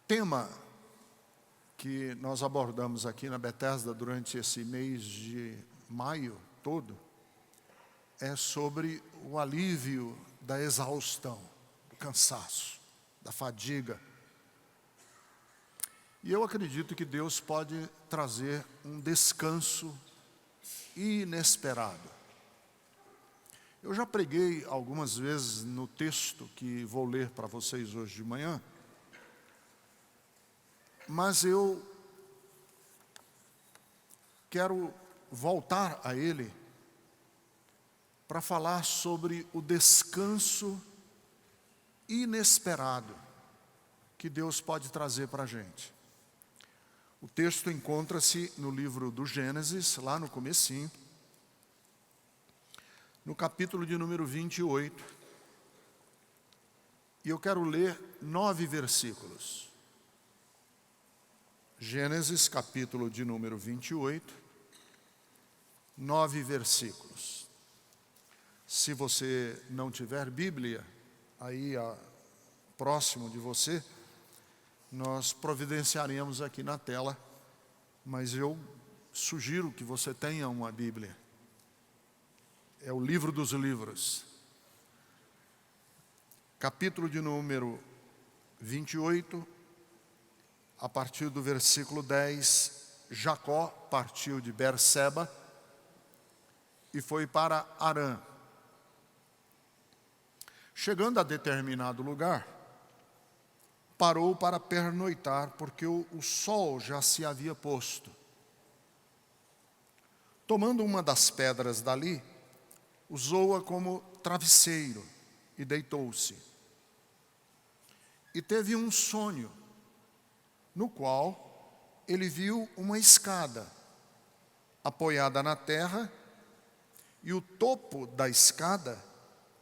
tema que nós abordamos aqui na Bethesda durante esse mês de maio todo é sobre o alívio da exaustão, do cansaço, da fadiga. E eu acredito que Deus pode trazer um descanso inesperado. Eu já preguei algumas vezes no texto que vou ler para vocês hoje de manhã, mas eu quero voltar a ele para falar sobre o descanso inesperado que Deus pode trazer para a gente. O texto encontra-se no livro do Gênesis, lá no comecinho, no capítulo de número 28, e eu quero ler 9 versículos. Gênesis, capítulo de número 28, 9 versículos. Se você não tiver Bíblia, aí próximo de você, nós providenciaremos aqui na tela, mas eu sugiro que você tenha uma Bíblia. É o livro dos livros. Capítulo de número 28, a partir do versículo 10, Jacó partiu de Berseba e foi para Harã. Chegando a determinado lugar, parou para pernoitar, porque o sol já se havia posto. Tomando uma das pedras dali, usou-a como travesseiro e deitou-se. E teve um sonho, no qual ele viu uma escada apoiada na terra, e o topo da escada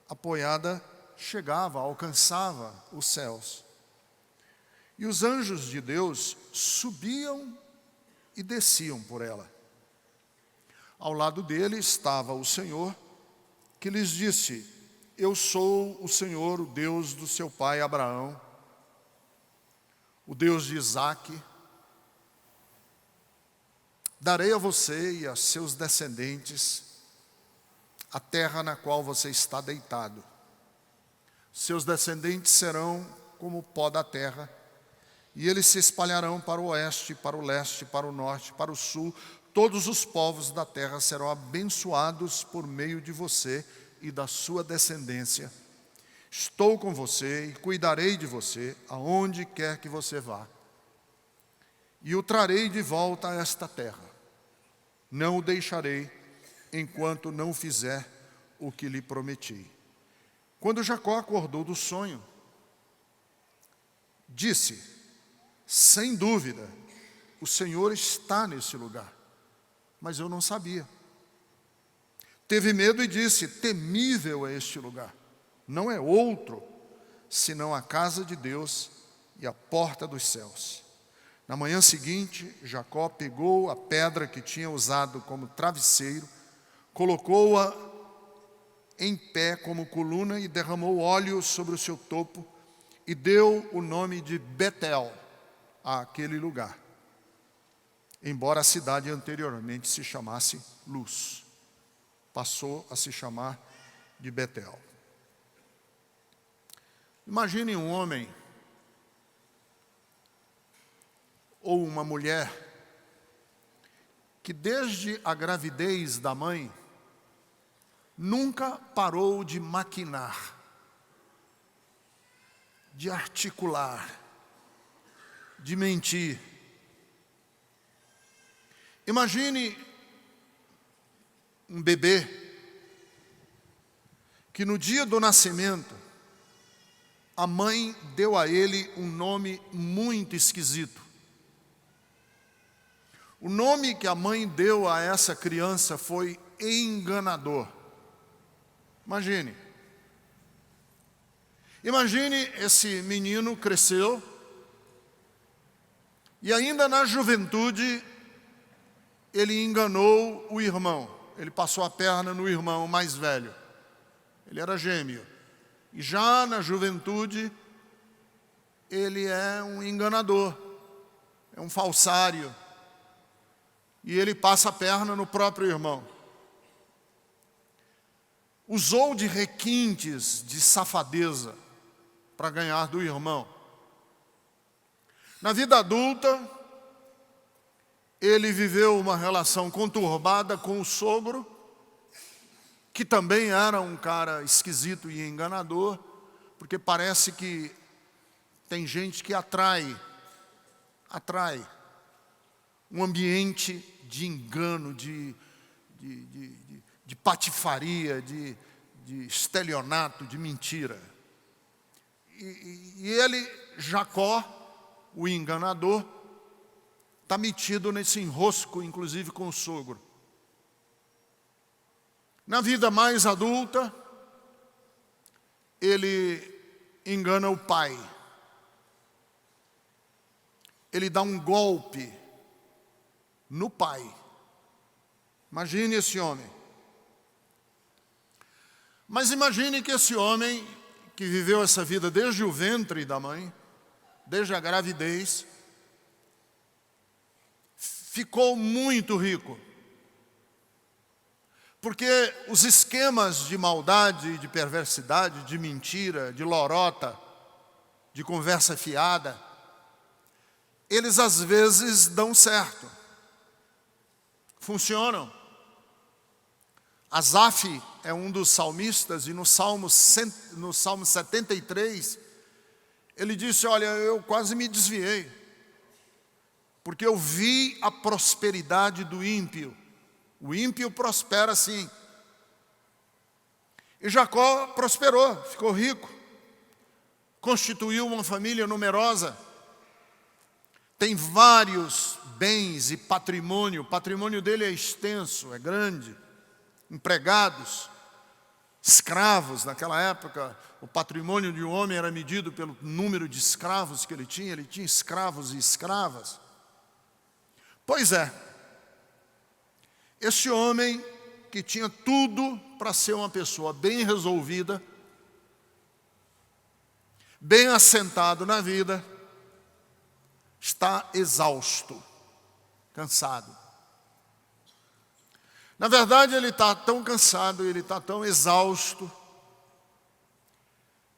apoiada alcançava os céus. E os anjos de Deus subiam e desciam por ela. Ao lado dele estava o Senhor, que lhes disse: Eu sou o Senhor, o Deus do seu pai Abraão, o Deus de Isaque. Darei a você e a seus descendentes a terra na qual você está deitado. Seus descendentes serão como o pó da terra, e eles se espalharão para o oeste, para o leste, para o norte, para o sul. Todos os povos da terra serão abençoados por meio de você e da sua descendência. Estou com você e cuidarei de você aonde quer que você vá. E o trarei de volta a esta terra. Não o deixarei enquanto não fizer o que lhe prometi. Quando Jacó acordou do sonho, disse: Sem dúvida, o Senhor está nesse lugar. Mas eu não sabia. Teve medo e disse: Temível é este lugar. Não é outro, senão a casa de Deus e a porta dos céus. Na manhã seguinte, Jacó pegou a pedra que tinha usado como travesseiro, colocou-a em pé como coluna e derramou óleo sobre o seu topo e deu o nome de Betel àquele lugar, embora a cidade anteriormente se chamasse Luz. Passou a se chamar de Betel. Imagine um homem ou uma mulher que desde a gravidez da mãe nunca parou de maquinar, de articular, de mentir. Imagine um bebê que no dia do nascimento a mãe deu a ele um nome muito esquisito. O nome que a mãe deu a essa criança foi enganador. Imagine esse menino cresceu e ainda na juventude ele enganou o irmão. Ele passou a perna no irmão mais velho. Ele era gêmeo. E já na juventude ele é um enganador, é um falsário, e ele passa a perna no próprio irmão. Usou de requintes de safadeza para ganhar do irmão. Na vida adulta, ele viveu uma relação conturbada com o sogro, que também era um cara esquisito e enganador, porque parece que tem gente que atrai um ambiente de engano, de patifaria, de estelionato, de mentira. E ele, Jacó, o enganador, está metido nesse enrosco, inclusive com o sogro. Na vida mais adulta, ele engana o pai. Ele dá um golpe no pai. Imagine esse homem. Mas imagine que esse homem, que viveu essa vida desde o ventre da mãe, desde a gravidez, ficou muito rico. Porque os esquemas de maldade, de perversidade, de mentira, de lorota, de conversa fiada, eles às vezes dão certo, funcionam. Asaf é um dos salmistas, e no Salmo 73, ele disse, olha, eu quase me desviei, porque eu vi a prosperidade do ímpio. O ímpio prospera sim. E Jacó prosperou, ficou rico, constituiu uma família numerosa, tem vários bens e patrimônio. O patrimônio dele é extenso, é grande. Empregados, escravos. Naquela época, o patrimônio de um homem era medido pelo número de escravos que ele tinha escravos e escravas. Pois é, esse homem que tinha tudo para ser uma pessoa bem resolvida, bem assentado na vida, está exausto, cansado. Na verdade, ele está tão cansado, ele está tão exausto,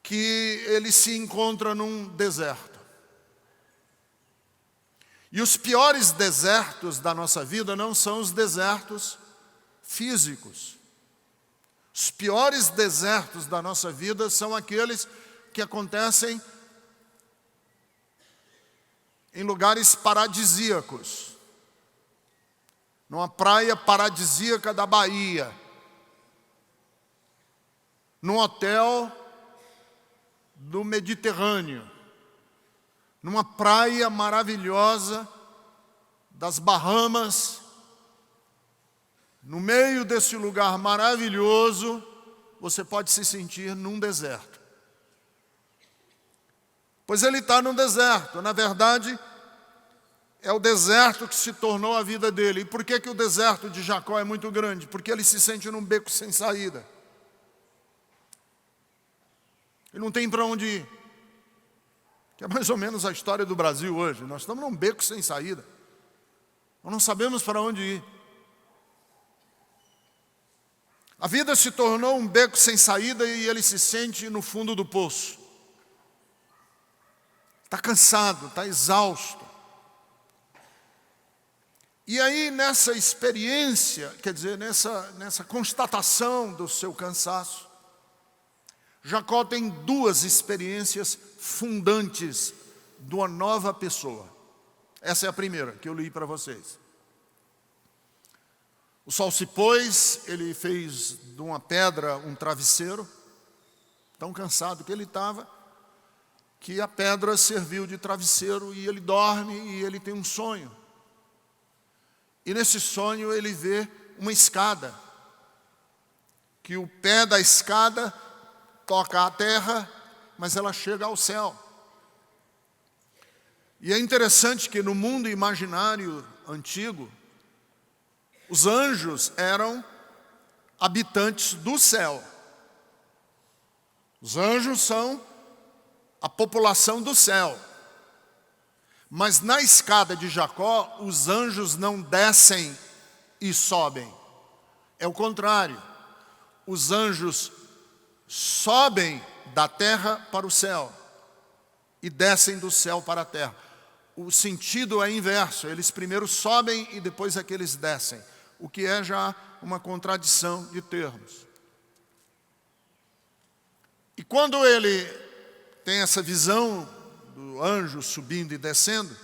que ele se encontra num deserto. E os piores desertos da nossa vida não são os desertos físicos. Os piores desertos da nossa vida são aqueles que acontecem em lugares paradisíacos. Numa praia paradisíaca da Bahia. Num hotel do Mediterrâneo. Numa praia maravilhosa das Bahamas. No meio desse lugar maravilhoso, você pode se sentir num deserto. Pois ele está num deserto. Na verdade, é o deserto que se tornou a vida dele. E por que o deserto de Jacó é muito grande? Porque ele se sente num beco sem saída. Ele não tem para onde ir. Que é mais ou menos a história do Brasil hoje. Nós estamos num beco sem saída. Nós não sabemos para onde ir. A vida se tornou um beco sem saída e ele se sente no fundo do poço. Está cansado, está exausto. E aí, nessa experiência, quer dizer, nessa constatação do seu cansaço, Jacó tem duas experiências fundantes de uma nova pessoa. Essa é a primeira que eu li para vocês. O sol se pôs, ele fez de uma pedra um travesseiro, tão cansado que ele estava, que a pedra serviu de travesseiro e ele dorme e ele tem um sonho. E nesse sonho ele vê uma escada, que o pé da escada toca a terra, mas ela chega ao céu. E é interessante que no mundo imaginário antigo, os anjos eram habitantes do céu. Os anjos são a população do céu. Mas na escada de Jacó, os anjos não descem e sobem. É o contrário. Os anjos sobem da terra para o céu e descem do céu para a terra. O sentido é inverso. Eles primeiro sobem e depois é que eles descem. O que é já uma contradição de termos. E quando ele tem essa visão do anjo subindo e descendo,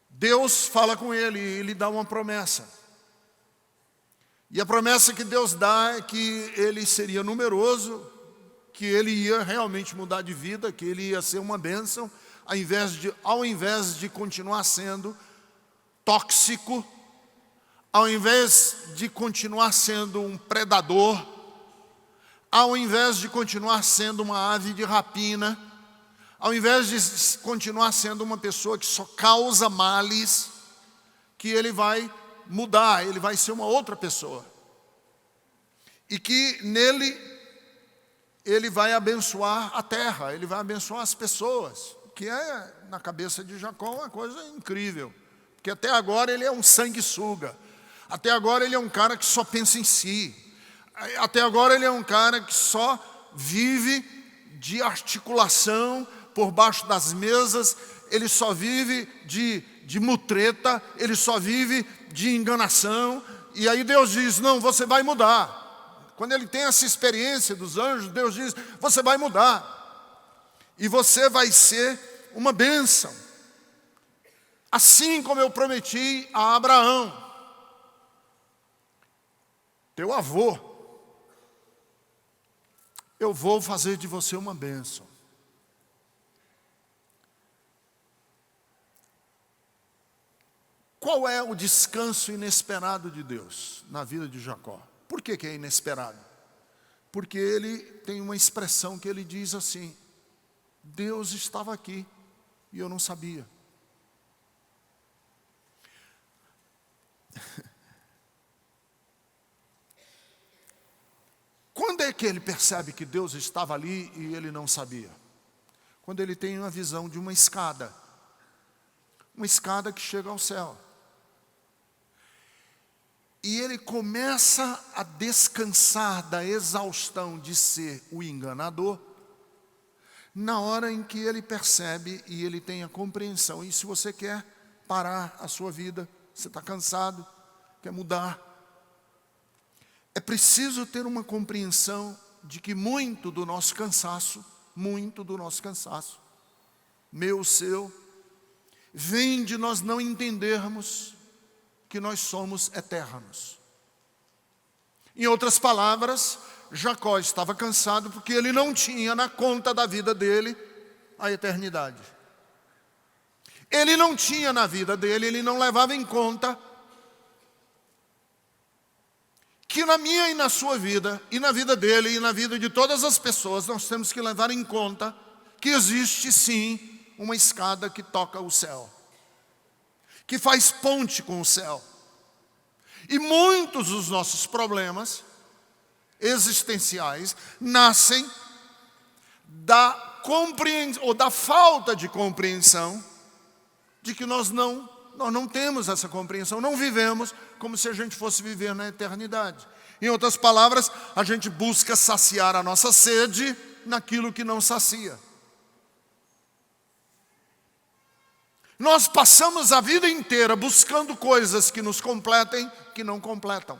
Deus fala com ele e lhe dá uma promessa. E a promessa que Deus dá é que ele seria numeroso, que ele ia realmente mudar de vida, que ele ia ser uma bênção, ao invés de continuar sendo tóxico, ao invés de continuar sendo um predador, ao invés de continuar sendo uma ave de rapina, ao invés de continuar sendo uma pessoa que só causa males, que ele vai mudar, ele vai ser uma outra pessoa. E que nele, ele vai abençoar a terra, ele vai abençoar as pessoas, que é, na cabeça de Jacó, uma coisa incrível. Porque até agora ele é um sanguessuga, até agora ele é um cara que só pensa em si, até agora ele é um cara que só vive de articulação por baixo das mesas, ele só vive de mutreta, ele só vive de enganação. E aí Deus diz, não, você vai mudar. Quando ele tem essa experiência dos anjos, Deus diz, você vai mudar. E você vai ser uma bênção. Assim como eu prometi a Abraão, teu avô, eu vou fazer de você uma bênção. Qual é o descanso inesperado de Deus na vida de Jacó? Por que é inesperado? Porque ele tem uma expressão que ele diz assim, Deus estava aqui e eu não sabia. Quando é que ele percebe que Deus estava ali e ele não sabia? Quando ele tem uma visão de uma escada que chega ao céu. E ele começa a descansar da exaustão de ser o enganador, na hora em que ele percebe e ele tem a compreensão. E se você quer parar a sua vida, você está cansado, quer mudar, é preciso ter uma compreensão de que muito do nosso cansaço, meu, seu, vem de nós não entendermos que nós somos eternos. Em outras palavras, Jacó estava cansado porque ele não tinha na conta da vida dele a eternidade. Ele não tinha na vida dele, ele não levava em conta que na minha e na sua vida, e na vida dele e na vida de todas as pessoas, nós temos que levar em conta que existe sim uma escada que toca o céu, que faz ponte com o céu. E muitos dos nossos problemas existenciais nascem da compreensão, ou da falta de compreensão, de que nós não temos essa compreensão, não vivemos como se a gente fosse viver na eternidade. Em outras palavras, a gente busca saciar a nossa sede naquilo que não sacia. Nós passamos a vida inteira buscando coisas que nos completem, que não completam.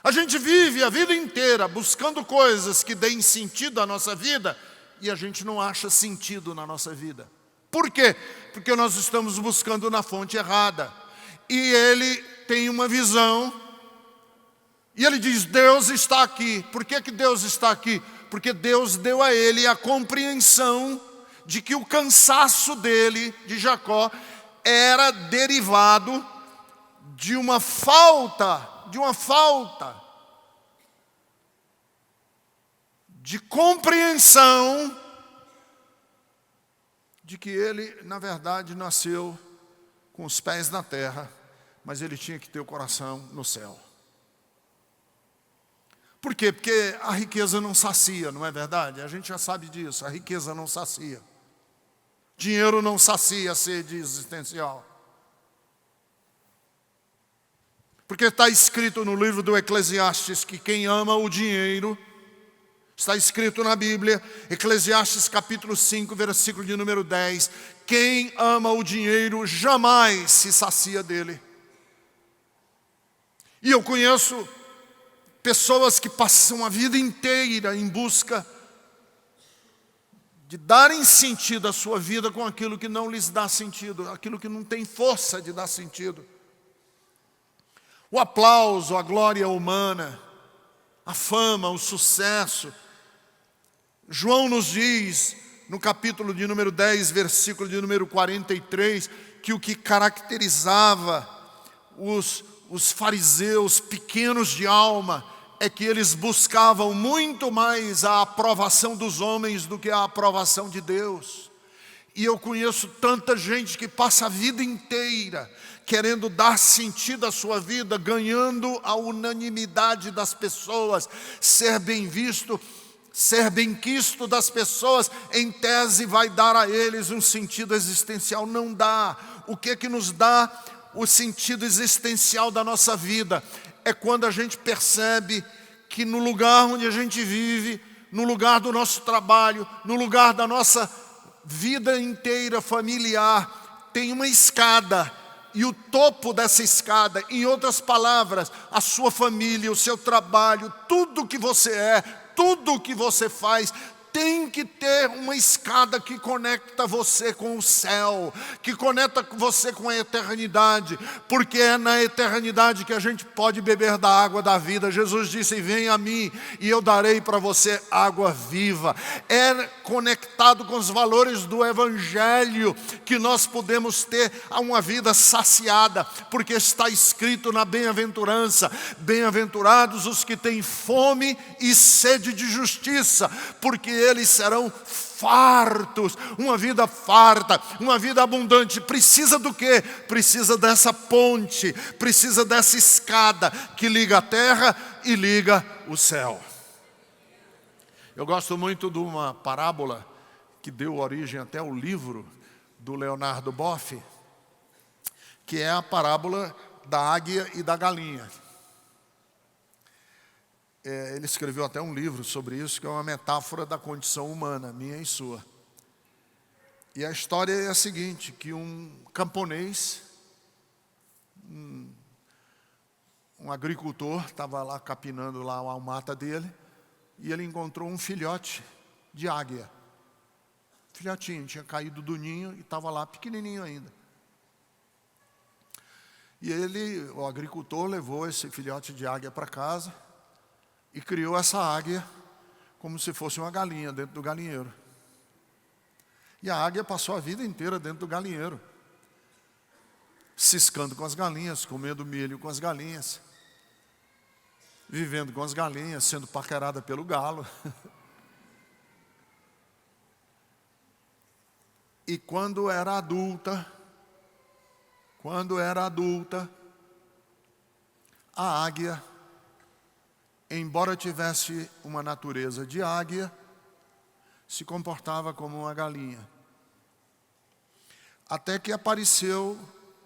A gente vive a vida inteira buscando coisas que deem sentido à nossa vida e a gente não acha sentido na nossa vida. Por quê? Porque nós estamos buscando na fonte errada. E ele tem uma visão e ele diz, Deus está aqui. Por que Deus está aqui? Porque Deus deu a ele a compreensão de que o cansaço dele, de Jacó, era derivado de uma falta de compreensão de que ele, na verdade, nasceu com os pés na terra, mas ele tinha que ter o coração no céu. Por quê? Porque a riqueza não sacia, não é verdade? A gente já sabe disso, a riqueza não sacia. Dinheiro não sacia a sede existencial. Porque está escrito no livro do Eclesiastes que quem ama o dinheiro, está escrito na Bíblia, Eclesiastes capítulo 5, versículo de número 10, quem ama o dinheiro jamais se sacia dele. E eu conheço pessoas que passam a vida inteira em busca de darem sentido à sua vida com aquilo que não lhes dá sentido, aquilo que não tem força de dar sentido. O aplauso, a glória humana, a fama, o sucesso. João nos diz, no capítulo de número 10, versículo de número 43, que o que caracterizava os fariseus pequenos de alma é que eles buscavam muito mais a aprovação dos homens do que a aprovação de Deus. E eu conheço tanta gente que passa a vida inteira querendo dar sentido à sua vida, ganhando a unanimidade das pessoas, ser bem visto, ser benquisto das pessoas, em tese vai dar a eles um sentido existencial. Não dá. O que nos dá o sentido existencial da nossa vida? É quando a gente percebe que no lugar onde a gente vive, no lugar do nosso trabalho, no lugar da nossa vida inteira familiar, tem uma escada. E o topo dessa escada, em outras palavras, a sua família, o seu trabalho, tudo que você é, tudo que você faz, tem que ter uma escada que conecta você com o céu, que conecta você com a eternidade, porque é na eternidade que a gente pode beber da água da vida. Jesus disse: venha a mim e eu darei para você água viva. É conectado com os valores do Evangelho que nós podemos ter uma vida saciada, porque está escrito na bem-aventurança: bem-aventurados os que têm fome e sede de justiça, porque eles serão fartos. Uma vida farta, uma vida abundante, precisa do quê? Precisa dessa ponte, precisa dessa escada que liga a terra e liga o céu. Eu gosto muito de uma parábola que deu origem até ao livro do Leonardo Boff, que é a parábola da águia e da galinha. Ele escreveu até um livro sobre isso, que é uma metáfora da condição humana, minha e sua. E a história é a seguinte, que um camponês, um agricultor, estava lá capinando lá a mata dele, e ele encontrou um filhote de águia. Filhotinho, tinha caído do ninho e estava lá pequenininho ainda. E ele, o agricultor, levou esse filhote de águia para casa e criou essa águia como se fosse uma galinha dentro do galinheiro. E a águia passou a vida inteira dentro do galinheiro, ciscando com as galinhas, comendo milho com as galinhas, vivendo com as galinhas, sendo paquerada pelo galo. E quando era adulta, a águia, embora tivesse uma natureza de águia, se comportava como uma galinha. Até que apareceu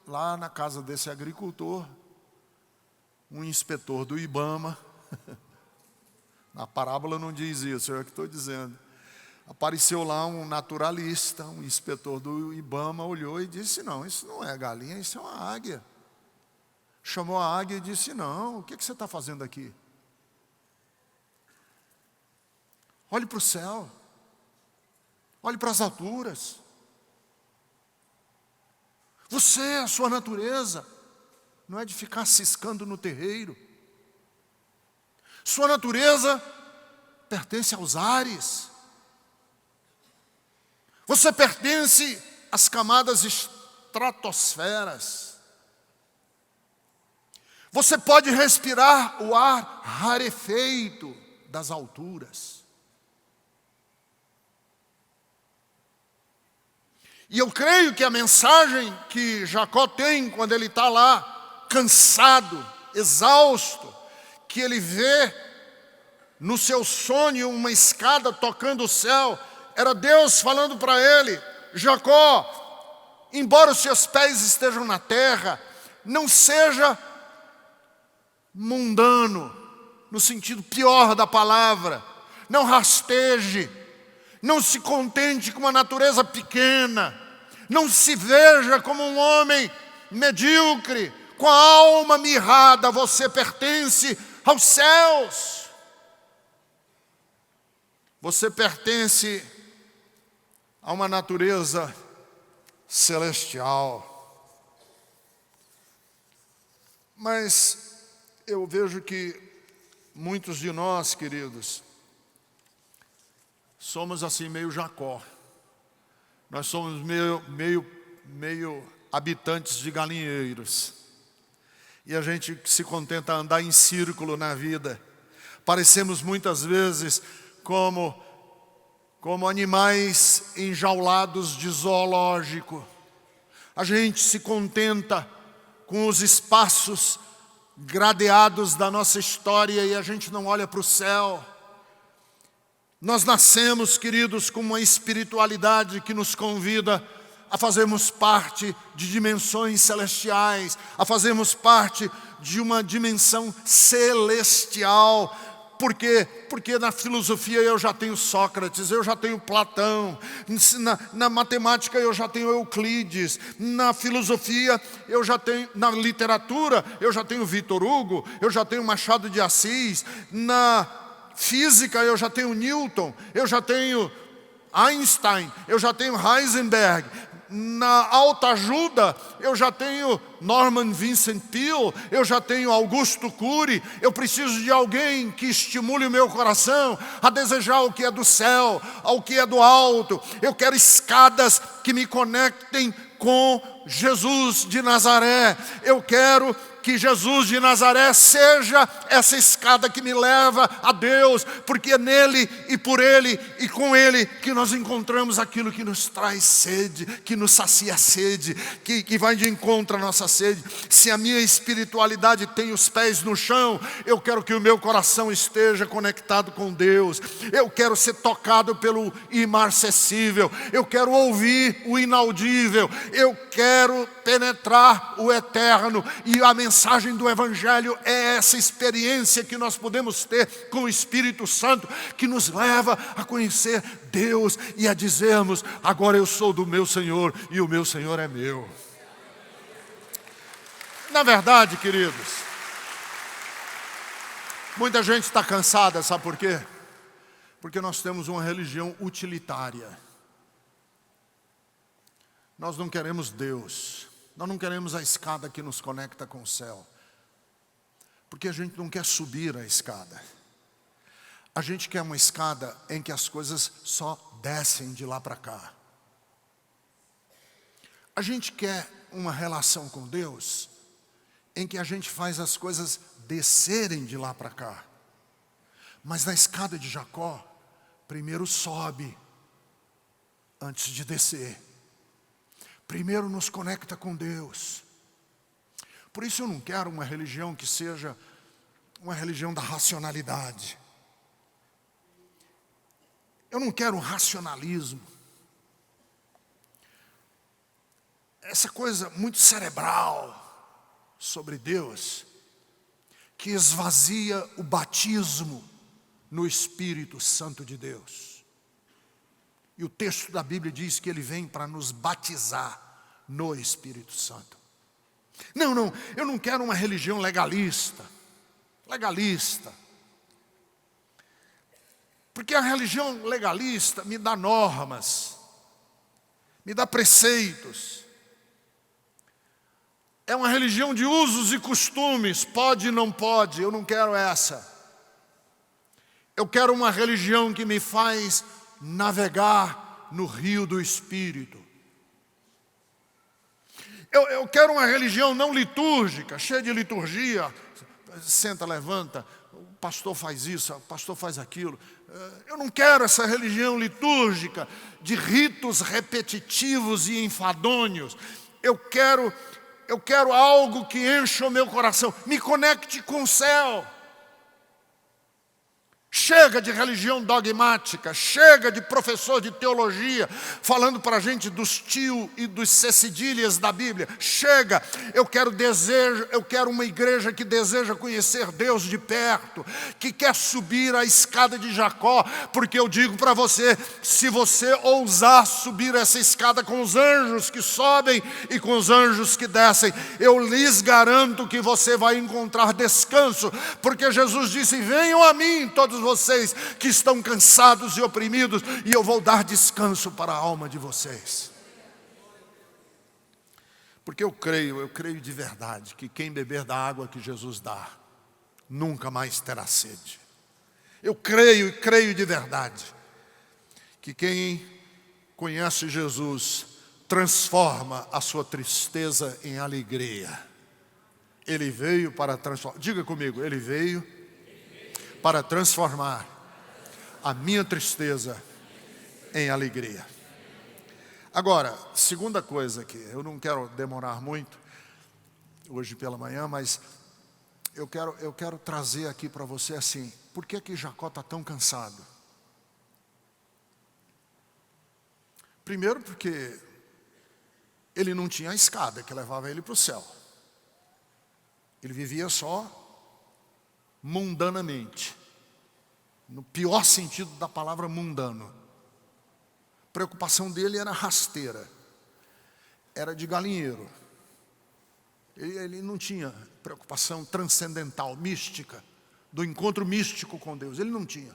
lá na casa desse agricultor um inspetor do IBAMA. Na parábola não diz isso, é o que estou dizendo. Apareceu lá um naturalista, um inspetor do IBAMA, olhou e disse: não, isso não é galinha, isso é uma águia. Chamou a águia e disse: não, o que você está fazendo aqui? Olhe para o céu, olhe para as alturas. Você, a sua natureza, não é de ficar ciscando no terreiro. Sua natureza pertence aos ares. Você pertence às camadas estratosferas. Você pode respirar o ar rarefeito das alturas. E eu creio que a mensagem que Jacó tem quando ele está lá, cansado, exausto, que ele vê no seu sonho uma escada tocando o céu. Era Deus falando para ele: Jacó, embora os seus pés estejam na terra, não seja mundano, no sentido pior da palavra. Não rasteje, não se contente com uma natureza pequena, não se veja como um homem medíocre, com a alma mirrada. Você pertence aos céus. Você pertence a uma natureza celestial. Mas eu vejo que muitos de nós, queridos, somos assim meio Jacó. Nós somos meio habitantes de galinheiros. E a gente se contenta a andar em círculo na vida. Parecemos muitas vezes como animais enjaulados de zoológico. A gente se contenta com os espaços gradeados da nossa história e a gente não olha para o céu. Nós nascemos, queridos, com uma espiritualidade que nos convida a fazermos parte de dimensões celestiais, a fazermos parte de uma dimensão celestial. Por quê? Porque na filosofia eu já tenho Sócrates, eu já tenho Platão, na matemática eu já tenho Euclides, na filosofia eu já tenho, na literatura eu já tenho Victor Hugo, eu já tenho Machado de Assis, na física eu já tenho Newton, eu já tenho Einstein, eu já tenho Heisenberg. Na autoajuda eu já tenho Norman Vincent Peale, eu já tenho Augusto Cury. Eu preciso de alguém que estimule o meu coração a desejar o que é do céu, ao que é do alto. Eu quero escadas que me conectem com Jesus de Nazaré. Eu quero que Jesus de Nazaré seja essa escada que me leva a Deus, porque é nele e por ele e com ele que nós encontramos aquilo que nos traz sede, que nos sacia a sede, que vai de encontro à nossa sede. Se a minha espiritualidade tem os pés no chão, eu quero que o meu coração esteja conectado com Deus. Eu quero ser tocado pelo imarcessível, eu quero ouvir o inaudível, eu quero penetrar o eterno. E a mensagem do Evangelho é essa experiência que nós podemos ter com o Espírito Santo, que nos leva a conhecer Deus e a dizermos: agora eu sou do meu Senhor e o meu Senhor é meu. Na verdade, queridos, muita gente está cansada, sabe por quê? Porque nós temos uma religião utilitária. Nós não queremos Deus. Nós não queremos a escada que nos conecta com o céu. Porque a gente não quer subir a escada. A gente quer uma escada em que as coisas só descem de lá para cá. A gente quer uma relação com Deus em que a gente faz as coisas descerem de lá para cá. Mas na escada de Jacó, primeiro sobe antes de descer. Primeiro nos conecta com Deus. Por isso eu não quero uma religião que seja uma religião da racionalidade. Eu não quero racionalismo. Essa coisa muito cerebral sobre Deus, que esvazia o batismo no Espírito Santo de Deus. E o texto da Bíblia diz que Ele vem para nos batizar no Espírito Santo. Não, eu não quero uma religião legalista. Porque a religião legalista me dá normas, me dá preceitos. É uma religião de usos e costumes, pode e não pode, eu não quero essa. Eu quero uma religião que me faz navegar no rio do Espírito. Eu quero uma religião não litúrgica, cheia de liturgia. Senta, levanta, o pastor faz isso, o pastor faz aquilo. Eu não quero essa religião litúrgica, de ritos repetitivos e enfadonhos. Eu quero algo que encha o meu coração, me conecte com o céu. Chega de religião dogmática, chega de professor de teologia falando para a gente dos tio e dos cedilhas da Bíblia. Chega, eu quero uma igreja que deseja conhecer Deus de perto, que quer subir a escada de Jacó, porque eu digo para você, se você ousar subir essa escada com os anjos que sobem e com os anjos que descem, eu lhes garanto que você vai encontrar descanso, porque Jesus disse: venham a mim todos vocês que estão cansados e oprimidos, e eu vou dar descanso para a alma de vocês. Porque eu creio de verdade que quem beber da água que Jesus dá, nunca mais terá sede. Eu creio de verdade que quem conhece Jesus transforma a sua tristeza em alegria. Ele veio para transformar. Diga comigo, ele veio para transformar a minha tristeza em alegria. Agora, segunda coisa aqui, eu não quero demorar muito hoje pela manhã, mas eu quero trazer aqui para você assim, por que Jacó está tão cansado? Primeiro porque ele não tinha a escada que levava ele para o céu. Ele vivia só mundanamente, no pior sentido da palavra mundano. A preocupação dele era rasteira, era de galinheiro. Ele não tinha preocupação transcendental, mística, do encontro místico com Deus, ele não tinha.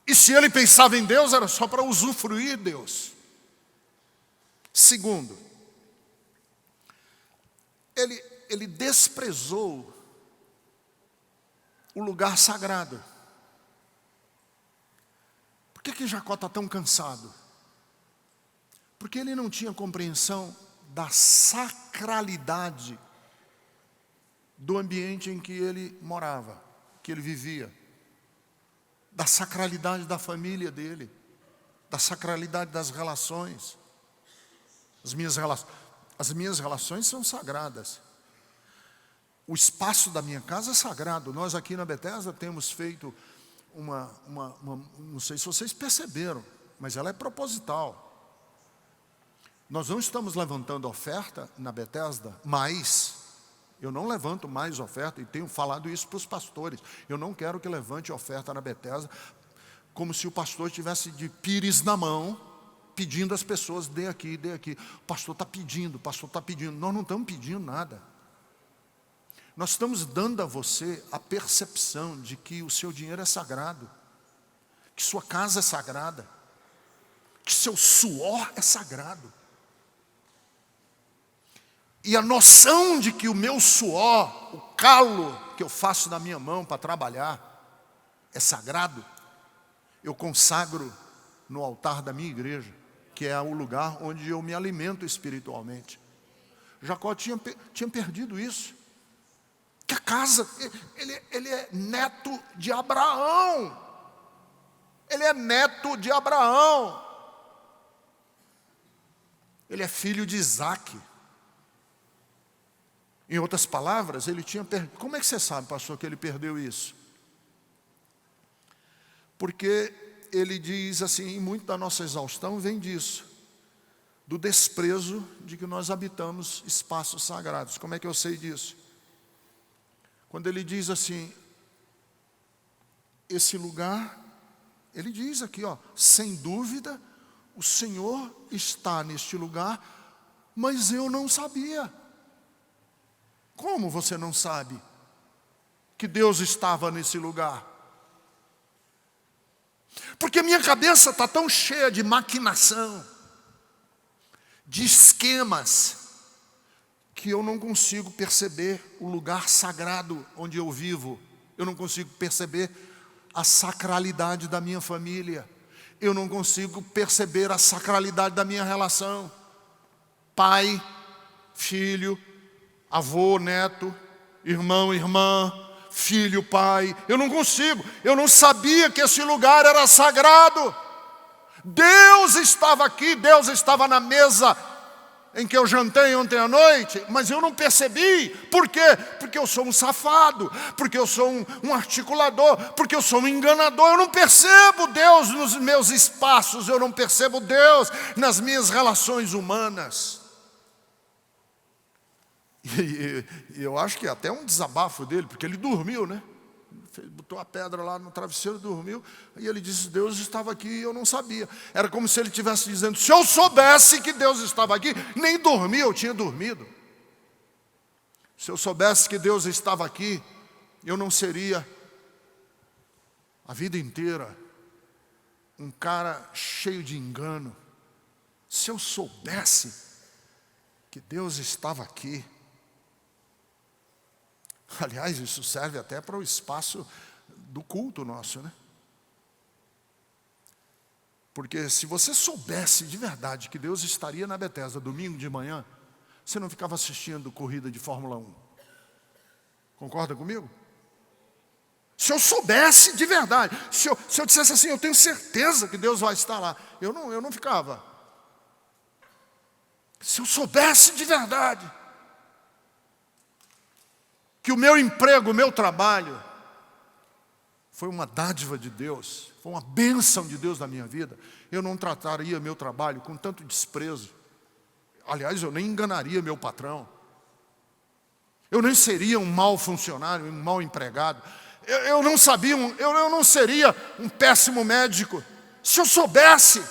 E se ele pensava em Deus, era só para usufruir Deus. Segundo, ele desprezou o lugar sagrado. Por que Jacó está tão cansado? Porque ele não tinha compreensão da sacralidade do ambiente em que ele morava, que ele vivia, da sacralidade da família dele, da sacralidade das relações. As minhas relações são sagradas. O espaço da minha casa é sagrado. Nós aqui na Bethesda temos feito não sei se vocês perceberam, mas ela é proposital. Nós não estamos levantando oferta na Bethesda, mas eu não levanto mais oferta, e tenho falado isso para os pastores. Eu não quero que levante oferta na Bethesda como se o pastor tivesse de pires na mão, pedindo às pessoas, dê aqui, dê aqui. O pastor está pedindo, Nós não estamos pedindo nada. Nós estamos dando a você a percepção de que o seu dinheiro é sagrado, que sua casa é sagrada, que seu suor é sagrado. E a noção de que o meu suor, o calo que eu faço na minha mão para trabalhar, é sagrado, eu consagro no altar da minha igreja, que é o lugar onde eu me alimento espiritualmente. Jacó tinha perdido isso. Que a casa, ele é neto de Abraão. Ele é neto de Abraão. Ele é filho de Isaac. Em outras palavras, ele tinha perdido. Como é que você sabe, pastor, que ele perdeu isso? Porque ele diz assim, e muito da nossa exaustão vem disso, do desprezo de que nós habitamos espaços sagrados. Como é que eu sei disso? Quando ele diz assim, esse lugar, ele diz aqui, sem dúvida, o Senhor está neste lugar, mas eu não sabia. Como você não sabe que Deus estava nesse lugar? Porque minha cabeça está tão cheia de maquinação, de esquemas, que eu não consigo perceber o lugar sagrado onde eu vivo. Eu não consigo perceber a sacralidade da minha família. Eu não consigo perceber a sacralidade da minha relação. Pai, filho, avô, neto, irmão, irmã, filho, pai. Eu não consigo. Eu não sabia que esse lugar era sagrado. Deus estava aqui, Deus estava na mesa em que eu jantei ontem à noite, mas eu não percebi. Por quê? Porque eu sou um safado, porque eu sou um articulador, porque eu sou um enganador. Eu não percebo Deus nos meus espaços, eu não percebo Deus nas minhas relações humanas. E eu acho que é até um desabafo dele, porque ele dormiu, né? Botou a pedra lá no travesseiro e dormiu. E ele disse, Deus estava aqui e eu não sabia. Era como se ele estivesse dizendo, se eu soubesse que Deus estava aqui, nem dormia, eu tinha dormido. Se eu soubesse que Deus estava aqui, eu não seria a vida inteira um cara cheio de engano. Se eu soubesse que Deus estava aqui. Aliás, isso serve até para o espaço do culto nosso, né? Porque se você soubesse de verdade que Deus estaria na Bethesda domingo de manhã, você não ficava assistindo corrida de Fórmula 1. Concorda comigo? Se eu soubesse de verdade, se eu dissesse assim, eu tenho certeza que Deus vai estar lá, eu não ficava. Se eu soubesse de verdade que o meu emprego, o meu trabalho foi uma dádiva de Deus, foi uma bênção de Deus na minha vida, eu não trataria meu trabalho com tanto desprezo. Aliás, eu nem enganaria meu patrão. Eu nem seria um mau funcionário, um mau empregado. Eu não seria um péssimo médico. Se eu soubesse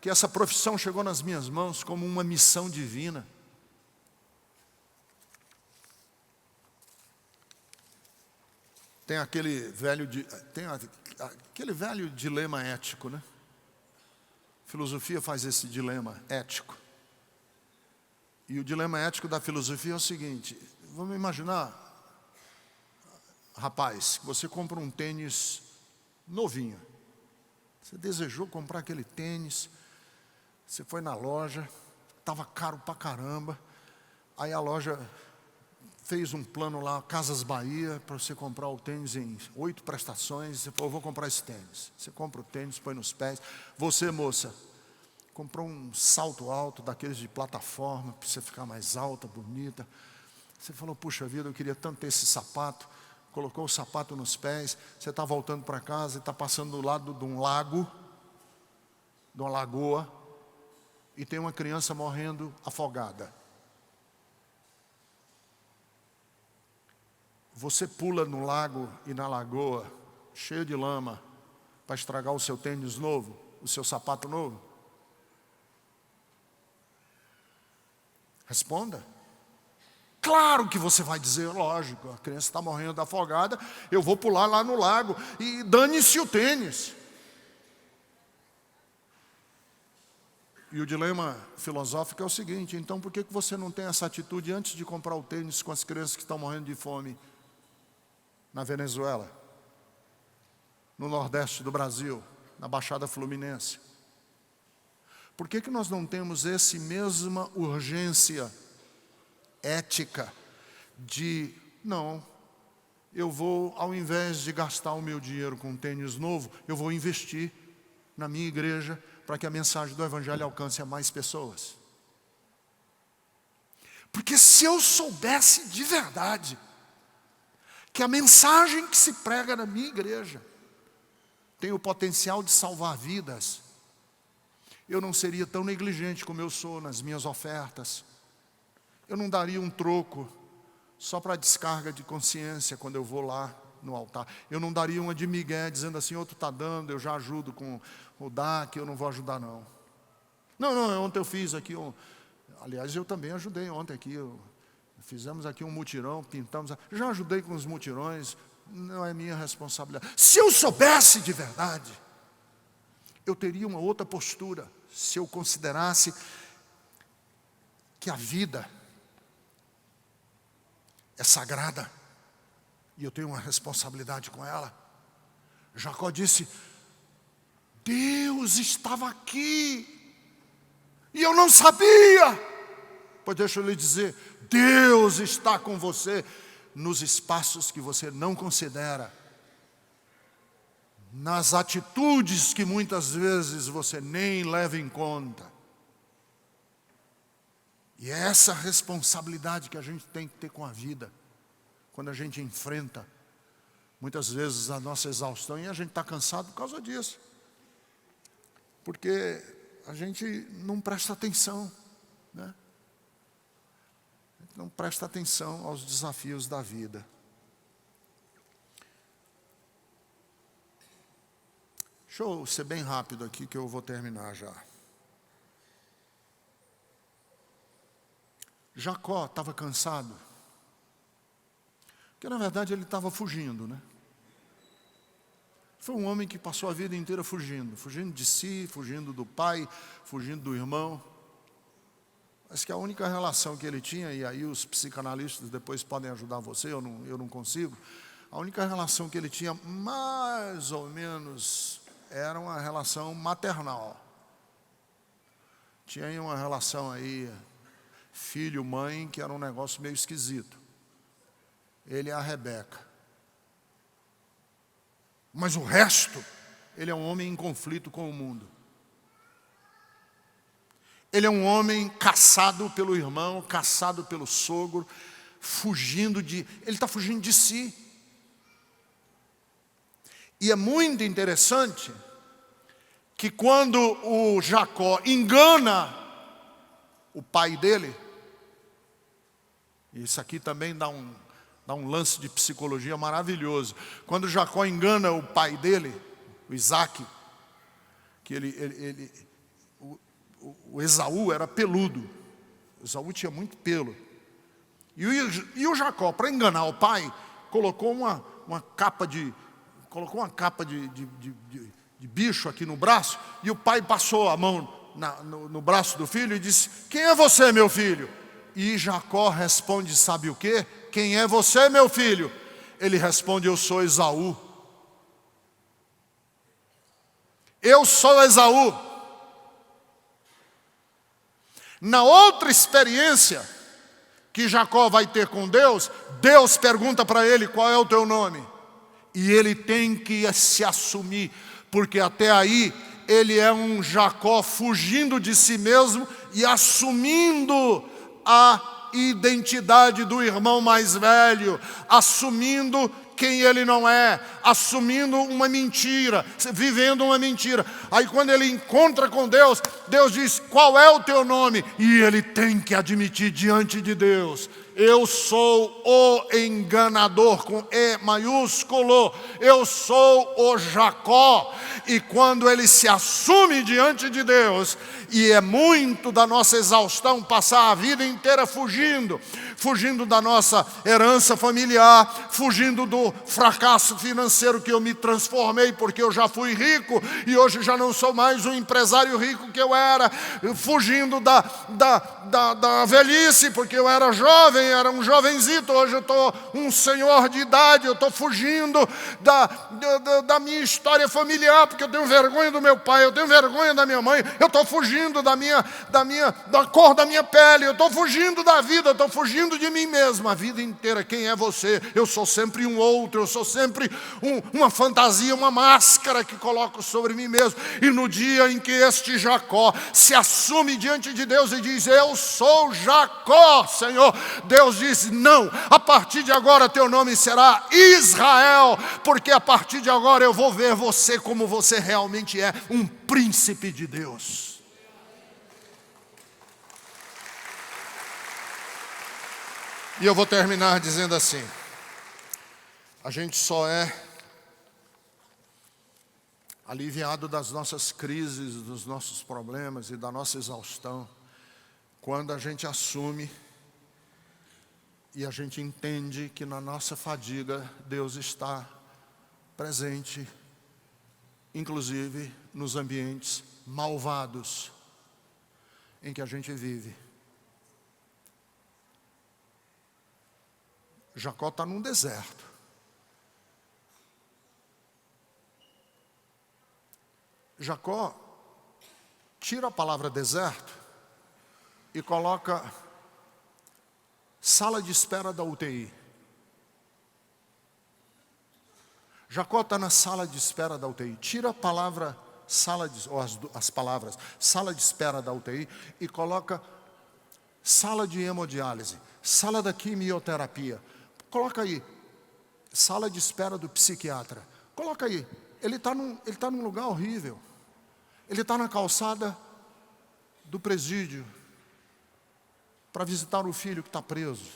que essa profissão chegou nas minhas mãos como uma missão divina. Tem aquele velho dilema ético, né? A filosofia faz esse dilema ético. E o dilema ético da filosofia é o seguinte, vamos imaginar, rapaz, que você compra um tênis novinho. Você desejou comprar aquele tênis, você foi na loja, estava caro pra caramba, aí a loja fez um plano lá, Casas Bahia, para você comprar o tênis em 8 prestações. Você falou, eu vou comprar esse tênis. Você compra o tênis, põe nos pés. Você, moça, comprou um salto alto, daqueles de plataforma, para você ficar mais alta, bonita. Você falou, puxa vida, eu queria tanto ter esse sapato. Colocou o sapato nos pés. Você está voltando para casa e está passando do lado de um lago, de uma lagoa, e tem uma criança morrendo afogada. Você pula no lago e na lagoa, cheio de lama, para estragar o seu tênis novo, o seu sapato novo? Responda. Claro que você vai dizer, lógico, a criança está morrendo afogada, eu vou pular lá no lago e dane-se o tênis. E o dilema filosófico é o seguinte, então por que você não tem essa atitude antes de comprar o tênis com as crianças que estão morrendo de fome? Na Venezuela, no Nordeste do Brasil, na Baixada Fluminense. Por que nós não temos essa mesma urgência ética de, não, eu vou, ao invés de gastar o meu dinheiro com um tênis novo, eu vou investir na minha igreja para que a mensagem do Evangelho alcance a mais pessoas? Porque se eu soubesse de verdade que a mensagem que se prega na minha igreja tem o potencial de salvar vidas, eu não seria tão negligente como eu sou nas minhas ofertas. Eu não daria um troco só para descarga de consciência quando eu vou lá no altar. Eu não daria uma de migué dizendo assim, outro está dando, eu já ajudo com o DAC, eu não vou ajudar não. Não, ontem eu fiz aqui, aliás eu também ajudei ontem aqui, fizemos aqui um mutirão, pintamos, já ajudei com os mutirões, não é minha responsabilidade. Se eu soubesse de verdade, eu teria uma outra postura, se eu considerasse que a vida é sagrada, e eu tenho uma responsabilidade com ela. Jacó disse, Deus estava aqui, e eu não sabia. Pois deixa eu lhe dizer, Deus está com você nos espaços que você não considera, nas atitudes que muitas vezes você nem leva em conta. E é essa responsabilidade que a gente tem que ter com a vida, quando a gente enfrenta, muitas vezes, a nossa exaustão, e a gente está cansado por causa disso. Porque a gente não presta atenção, né? Não presta atenção aos desafios da vida. Deixa eu ser bem rápido aqui, que eu vou terminar já. Jacó estava cansado, porque na verdade ele estava fugindo, né? Foi um homem que passou a vida inteira fugindo de si, fugindo do pai, fugindo do irmão. Mas que a única relação que ele tinha, e aí os psicanalistas depois podem ajudar você, eu não consigo, a única relação que ele tinha, mais ou menos, era uma relação maternal. Tinha aí uma relação aí, filho-mãe, que era um negócio meio esquisito. Ele e a Rebeca. Mas o resto, ele é um homem em conflito com o mundo. Ele é um homem caçado pelo irmão, caçado pelo sogro, ele está fugindo de si. E é muito interessante que quando o Jacó engana o pai dele, isso aqui também dá um lance de psicologia maravilhoso. Quando Jacó engana o pai dele, o Isaac, que o Esaú era peludo. O Esaú tinha muito pelo. E o Jacó, para enganar o pai, colocou uma capa de bicho aqui no braço, e o pai passou a mão no braço do filho e disse: quem é você, meu filho? E Jacó responde, sabe o quê? Quem é você, meu filho? Ele responde: eu sou Esaú. Eu sou Esaú. Na outra experiência que Jacó vai ter com Deus, Deus pergunta para ele: qual é o teu nome? E ele tem que se assumir, porque até aí ele é um Jacó fugindo de si mesmo e assumindo a identidade do irmão mais velho, assumindo quem ele não é, assumindo uma mentira, vivendo uma mentira. Aí quando ele encontra com Deus, Deus diz: qual é o teu nome? E ele tem que admitir diante de Deus: eu sou o enganador, com E maiúsculo, eu sou o Jacó. E quando ele se assume diante de Deus, e é muito da nossa exaustão passar a vida inteira fugindo da nossa herança familiar, fugindo do fracasso financeiro que eu me transformei, porque eu já fui rico e hoje já não sou mais o empresário rico que eu era, fugindo da velhice, porque eu era jovem, era um jovenzito, hoje eu estou um senhor de idade, eu estou fugindo da minha história familiar, porque eu tenho vergonha do meu pai, eu tenho vergonha da minha mãe, eu estou fugindo da cor da minha pele, eu estou fugindo da vida, eu estou fugindo de mim mesmo a vida inteira. Quem é você? Eu sou sempre um outro, eu sou sempre uma fantasia, uma máscara que coloco sobre mim mesmo. E no dia em que este Jacó se assume diante de Deus e diz: eu sou Jacó, Senhor, Deus diz: não, a partir de agora teu nome será Israel, porque a partir de agora eu vou ver você como você realmente é, um príncipe de Deus. E eu vou terminar dizendo assim: a gente só é aliviado das nossas crises, dos nossos problemas e da nossa exaustão quando a gente assume e a gente entende que na nossa fadiga Deus está presente, inclusive nos ambientes malvados em que a gente vive. Jacó está num deserto. Jacó tira a palavra deserto e coloca sala de espera da UTI. Jacó está na sala de espera da UTI. Tira a palavra as palavras sala de espera da UTI e coloca sala de hemodiálise, sala da quimioterapia. Coloca aí, sala de espera do psiquiatra. Coloca aí, ele está num lugar horrível. Ele está na calçada do presídio para visitar o filho que está preso.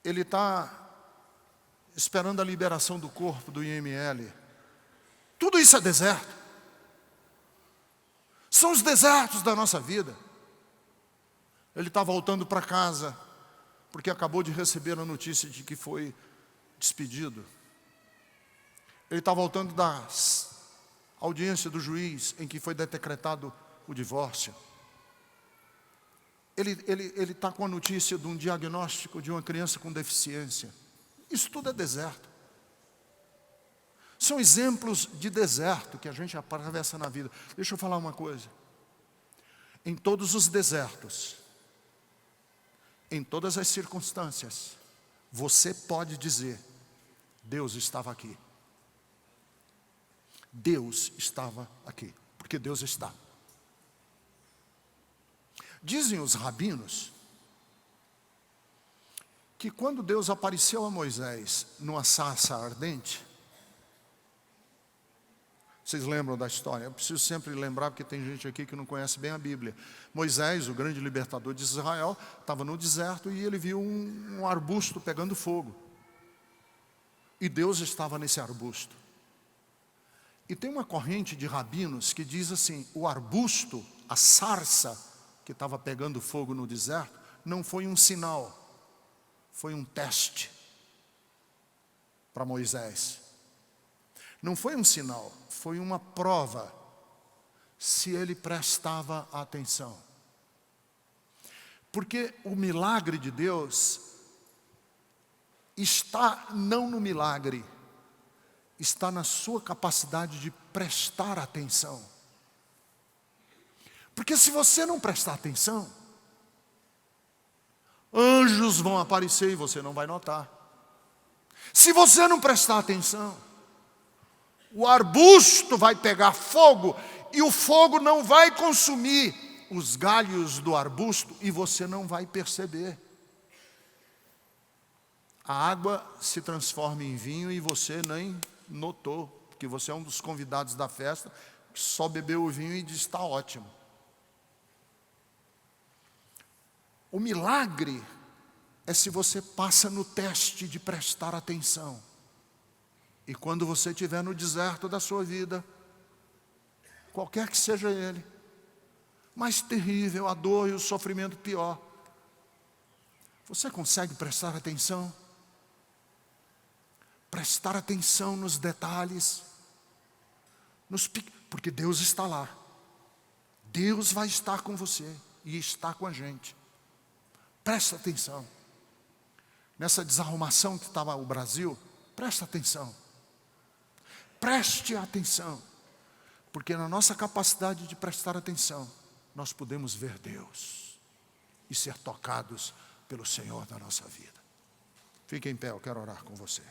Ele está esperando a liberação do corpo do IML. Tudo isso é deserto. São os desertos da nossa vida. Ele está voltando para casa, porque acabou de receber a notícia de que foi despedido. Ele está voltando da audiência do juiz em que foi decretado o divórcio. Ele está com a notícia de um diagnóstico de uma criança com deficiência. Isso tudo é deserto. São exemplos de deserto que a gente atravessa na vida. Deixa eu falar uma coisa. Em todos os desertos, em todas as circunstâncias, você pode dizer: Deus estava aqui. Deus estava aqui, porque Deus está. Dizem os rabinos que quando Deus apareceu a Moisés numa sarça ardente, vocês lembram da história? Eu preciso sempre lembrar, porque tem gente aqui que não conhece bem a Bíblia. Moisés, o grande libertador de Israel, estava no deserto e ele viu um arbusto pegando fogo. E Deus estava nesse arbusto. E tem uma corrente de rabinos que diz assim: o arbusto, a sarça que estava pegando fogo no deserto, não foi um sinal, foi um teste para Moisés. Não foi um sinal, foi uma prova se ele prestava atenção. Porque o milagre de Deus está não no milagre, está na sua capacidade de prestar atenção. Porque se você não prestar atenção, anjos vão aparecer e você não vai notar. Se você não prestar atenção, o arbusto vai pegar fogo e o fogo não vai consumir os galhos do arbusto e você não vai perceber. A água se transforma em vinho e você nem notou, porque você é um dos convidados da festa que só bebeu o vinho e diz: está ótimo. O milagre é se você passa no teste de prestar atenção. E quando você estiver no deserto da sua vida, qualquer que seja ele, mais terrível, a dor e o sofrimento pior, você consegue prestar atenção? Prestar atenção nos detalhes, porque Deus está lá. Deus vai estar com você e está com a gente. Presta atenção. Nessa desarrumação que estava o Brasil, presta atenção. Preste atenção, porque na nossa capacidade de prestar atenção, nós podemos ver Deus e ser tocados pelo Senhor da nossa vida. Fique em pé, eu quero orar com você.